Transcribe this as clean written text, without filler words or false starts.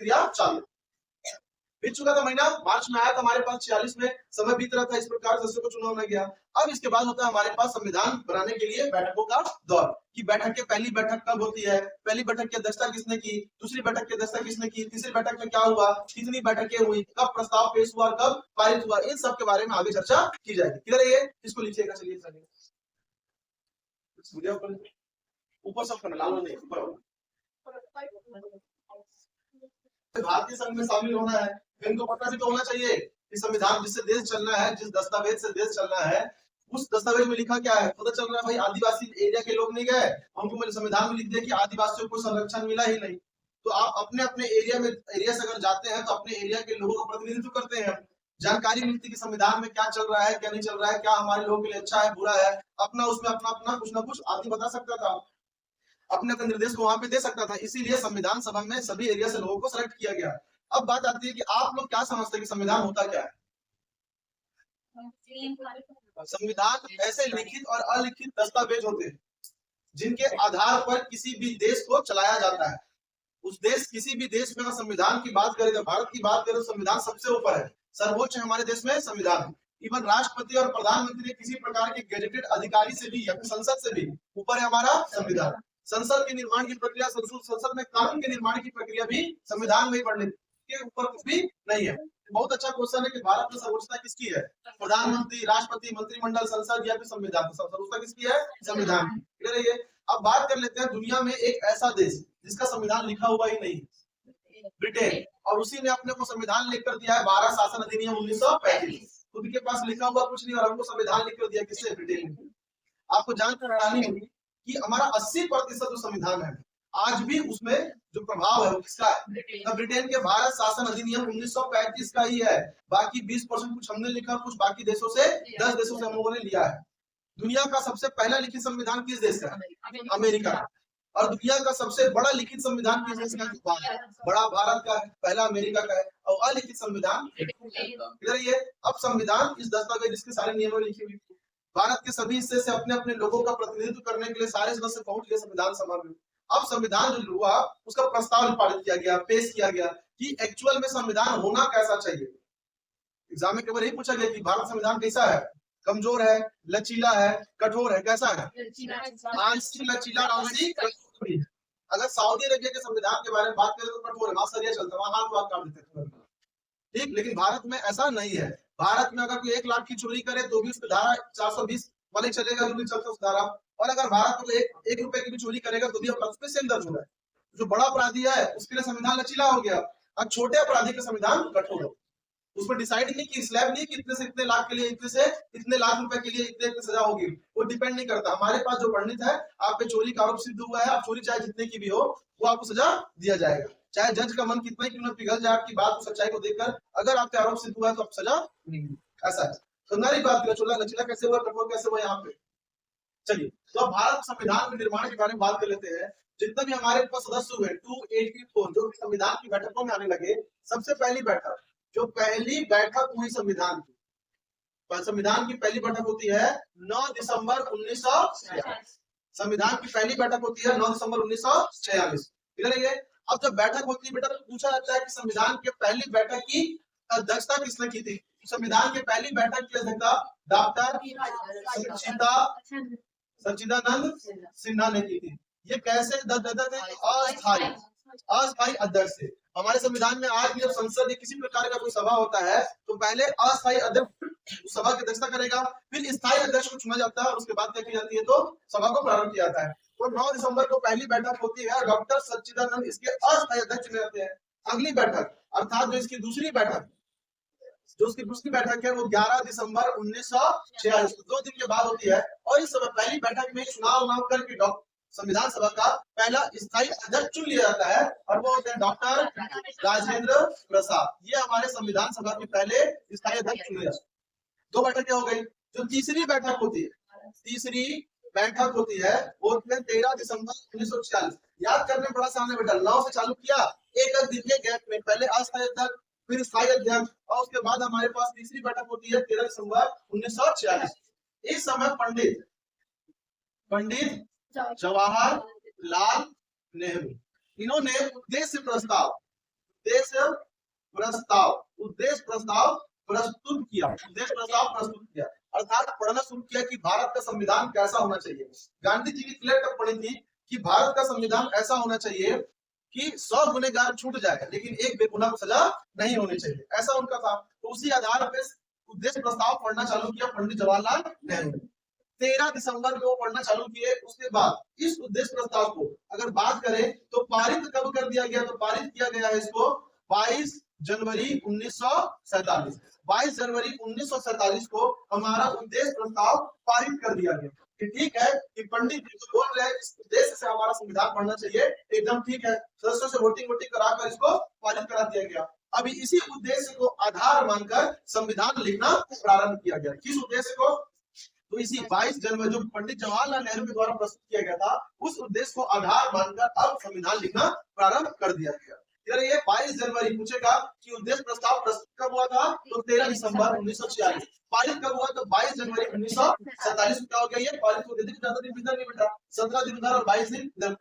प्रक्रिया चालू। बीत चुका था महीना, मार्च में आया था हमारे पास 46 में, समय बीत रहा था, इस प्रकार सदस्यों को चुनाव होना गया। अब इसके बाद होता है हमारे पास संविधान बनाने के लिए बैठकों का दौर, कि बैठक के पहली बैठक कब होती है, पहली बैठक की अध्यक्षता किसने की, दूसरी बैठक की अध्यक्षता किसने की, तीसरी बैठक में क्या हुआ, कितनी बैठकें हुई, कब प्रस्ताव पेश हुआ, कब पारित हुआ, इन सब के बारे में आगे चर्चा की जाएगी। क्लियर है ये? इसको लिखिएगा। चलिए ऊपर सब करना, लाल नहीं, ऊपर। भारतीय संघ में शामिल होना है, इनको पता भी तो होना चाहिए कि संविधान जिससे देश चलना है, जिस दस्तावेज से देश चलना है, उस दस्तावेज में लिखा क्या है, पता चल रहा है भाई आदिवासी एरिया के लोग नहीं गए, हमको मैंने संविधान में लिख दिया कि आदिवासियों को संरक्षण मिला ही नहीं। तो आप अपने अपने एरिया से अगर जाते हैं तो अपने एरिया के लोगों का प्रतिनिधित्व करते हैं, जानकारी मिलती है कि संविधान में क्या चल रहा है, क्या नहीं चल रहा है, क्या हमारे लोगों के लिए अच्छा है, बुरा है, अपना उसमें अपना कुछ ना कुछ आदमी बता सकता था, अपने अपने निर्देश को वहां पे दे सकता था। इसीलिए संविधान सभा में सभी एरिया से लोगों को सेलेक्ट किया गया। अब बात आती है कि आप लोग क्या समझते हैं कि संविधान होता क्या है? संविधान ऐसे लिखित और अलिखित दस्तावेज होते हैं जिनके आधार पर किसी भी देश को चलाया जाता है। उस देश, किसी भी देश में संविधान की बात करें, भारत की बात करें, तो संविधान सबसे ऊपर है, सर्वोच्च हमारे देश में संविधान। इवन राष्ट्रपति और प्रधानमंत्री किसी प्रकार के गेजेटेड अधिकारी से भी या फिर संसद से भी ऊपर है हमारा संविधान। संसद के निर्माण की प्रक्रिया, संसद में कानून के निर्माण की प्रक्रिया भी संविधान में वर्णित के ऊपर कुछ भी नहीं है। बहुत अच्छा क्वेश्चन है कि भारत में सर्वोच्चता किसकी है? प्रधानमंत्री, राष्ट्रपति, मंत्रिमंडल, संसद या फिर संविधान? सर्वोच्चता किसकी है? संविधान। क्लियर है ये? अब बात कर लेते हैं दुनिया में एक ऐसा देश जिसका संविधान लिखा हुआ ही नहीं, ब्रिटेन, और उसी ने अपने को संविधान लिखकर दिया है 12 शासन अधिनियम 1935। खुद के पास लिखा हुआ कुछ नहीं और हमको संविधान लिखकर दिया, किससे? ब्रिटेन ने। आपको जानकर हैरानी होगी कि हमारा 80% जो संविधान है आज भी उसमें जो प्रभाव है वो किसका है? ब्रिटेन के भारत शासन अधिनियम 1935 का ही है। बाकी 20% कुछ हमने लिखा, कुछ बाकी देशों से, 10 देशों से हम लोगों ने लिया है। दुनिया का सबसे पहला लिखित संविधान किस देश का है? अमेरिका। और दुनिया का सबसे बड़ा लिखित संविधान किस देश का है? बड़ा भारत का है, पहला अमेरिका का है, और अलिखित संविधान। इधर ये अब संविधान इस दस्तावेज जिसके सारे नियम लिखे हुए, भारत के सभी हिस्से से अपने अपने लोगों का प्रतिनिधित्व करने के लिए सारे सदस्य पहुंच गए संविधान सभा में। अब संविधान जो हुआ उसका प्रस्ताव पारित किया गया, पेश किया गया कि एक्चुअल में संविधान होना कैसा चाहिए। एग्जाम में केवल यही पूछा गया कि भारत संविधान कैसा है? कमजोर है, लचीला है, कठोर है, कैसा है? आंशिक लचीला, आंशिक कठोर। अगर सऊदी अरेबिया के संविधान के बारे में बात करें तो कठोर है, वहां सरिया चलता है, वहां हाथ बात काट देते हैं, ठीक। लेकिन भारत में ऐसा नहीं है। भारत में अगर कोई 1 लाख की चोरी करे तो भी उसकी धारा 420 वाले चलेगा, जो भी चलता है उस धारा। और अगर भारत में 1 रुपए की भी चोरी करेगा तो भी अपराध सेम दर्ज होगा। जो बड़ा अपराधी है उसके लिए संविधान लचीला हो गया, और छोटे अपराधी का संविधान कठोर हो। उसमें डिसाइड नहीं कि स्लैब नहीं कि इतने से इतने लाख के लिए, इतने से इतने लाख रुपए के लिए इतने सजा होगी, वो डिपेंड नहीं करता। हमारे पास जो वर्णित है, आप पे चोरी का आरोप सिद्ध हुआ है, आप चोरी चाहे जितने की भी हो, वो आपको सजा दिया जाएगा, चाहे जज का मन कितना क्यों न पिघल जाए आपकी बात, सच्चाई को देखकर। अगर आपके आरोप सिद्ध हुआ है तो आप सजा नहीं, ऐसा है। सुंदरी बात लचीला कैसे हुआ, कठोर कैसे हुआ यहाँ पे। चलिए, तो अब भारत संविधान के निर्माण के बारे में बात कर लेते हैं। जितने भी हमारे पास सदस्य हुए 284 जो संविधान की बैठकों में आने लगे, सबसे पहली बैठक, जो पहली बैठक हुई संविधान की, संविधान की पहली बैठक होती है 9 दिसंबर 1946। संविधान की पहली बैठक होती है 9 दिसंबर 1946। क्लियर है ये? अब जब बैठक होती है बेटा तो पूछा जाता है कि संविधान की पहली बैठक की अध्यक्षता किसने की थी? संविधान की पहली बैठक की अध्यक्षता डॉक्टर सच्चिदानंद सिन्हा ने की थी। ये कैसे देते थे? अस्थायी अध्यक्ष थे। हमारे संविधान में आज भी जब संसद या किसी प्रकार का कोई सभा होता है तो पहले अस्थायी अध्यक्ष सभा की अध्यक्षता करेगा, फिर स्थायी अध्यक्ष को चुना जाता है और उसके बाद क्या की जाती है तो सभा को प्रारंभ किया जाता है। तो 9 दिसंबर को पहली बैठक होती है, डॉक्टर सच्चिदानंद इसके अस्थायी अध्यक्ष चुने जाते हैं। अगली बैठक अर्थात जो इसकी दूसरी बैठक है वो 11 दिसंबर 1946, 2 दिन के बाद होती है। और इस समय पहली बैठक में चुनाव करके संविधान सभा का पहला स्थायी अध्यक्ष चुन लिया जाता है और वो होते हैं डॉक्टर राजेंद्र प्रसाद। ये हमारे संविधान सभा के पहले स्थायी अध्यक्ष चुने जाते हैं। 2 बैठकें हो गई। जो तीसरी बैठक होती है वो 13 दिसंबर 1946। याद करने बड़ा सामने बेटा, 9 से चालू किया, एक दिन के गैप में पहले अस्थायी अध्यक्ष फिर स्थायी अध्यक्ष, और उसके बाद हमारे पास तीसरी बैठक होती है 13 दिसंबर 1946। इस समय पंडित जवाहरलाल नेहरू, इन्होंने उद्देश्य प्रस्ताव उद्देश्य प्रस्ताव प्रस्तुत किया, उद्देश्य प्रस्ताव प्रस्तुत किया, अर्थात पढ़ना शुरू किया कि भारत का संविधान कैसा होना चाहिए। गांधी जी की क्लियर कट पड़ी थी कि भारत का संविधान ऐसा होना चाहिए कि 100 गुनहगार छूट जाए लेकिन एक बेगुनाह को सजा नहीं होनी चाहिए, ऐसा उनका था। तो उसी आधार पर उद्देश्य प्रस्ताव पढ़ना चालू किया पंडित जवाहरलाल नेहरू ने। 13 दिसंबर को पढ़ना चालू किए। उसके बाद इस उद्देश्य प्रस्ताव को अगर बात करें तो पारित कब कर दिया गया, तो पारित किया गया है इसको 22 जनवरी 1947। 22 जनवरी 1947 को हमारा उद्देश्य प्रस्ताव पारित कर दिया गया। ठीक है कि पंडित जी बोल रहे हैं इस उद्देश्य से हमारा संविधान पढ़ना चाहिए, एकदम ठीक है। सदस्यों से वोटिंग कराकर इसको पारित करा दिया गया। अभी इसी उद्देश्य को आधार मानकर संविधान लिखना प्रारंभ किया गया। किस उद्देश्य को, तो इसी 22 जनवरी जो पंडित जवाहरलाल नेहरू के द्वारा प्रस्तुत किया गया था उस उद्देश्य को आधार मानकर अब संविधान लिखना प्रारंभ कर दिया गया। ये 22 जनवरी पूछेगा कि उद्देश्य प्रस्ताव प्रस्तुत कब हुआ था, तो 13 दिसंबर 1946। पारित कब हुआ, तो 22 जनवरी 1947 क्या हो गया, ये पारित हो गया। ज्यादा दिन नहीं बेटा, 17 दिन और 22 दिन